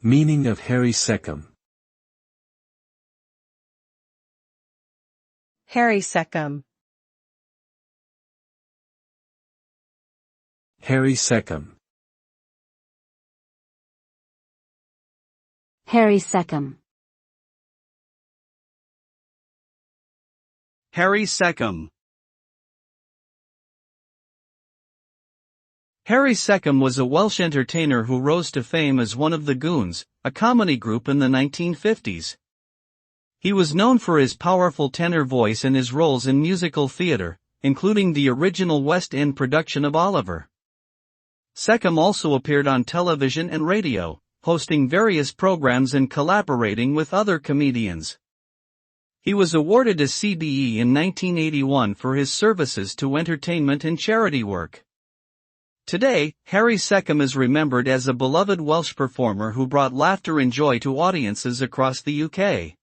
Meaning of Harry Secombe. Harry Secombe. Harry Secombe. Harry Secombe. Harry Secombe. Harry Secombe was a Welsh entertainer who rose to fame as one of the Goons, a comedy group in the 1950s. He was known for his powerful tenor voice and his roles in musical theatre, including the original West End production of Oliver. Secombe also appeared on television and radio, hosting various programs and collaborating with other comedians. He was awarded a CBE in 1981 for his services to entertainment and charity work. Today, Harry Secombe is remembered as a beloved Welsh performer who brought laughter and joy to audiences across the UK.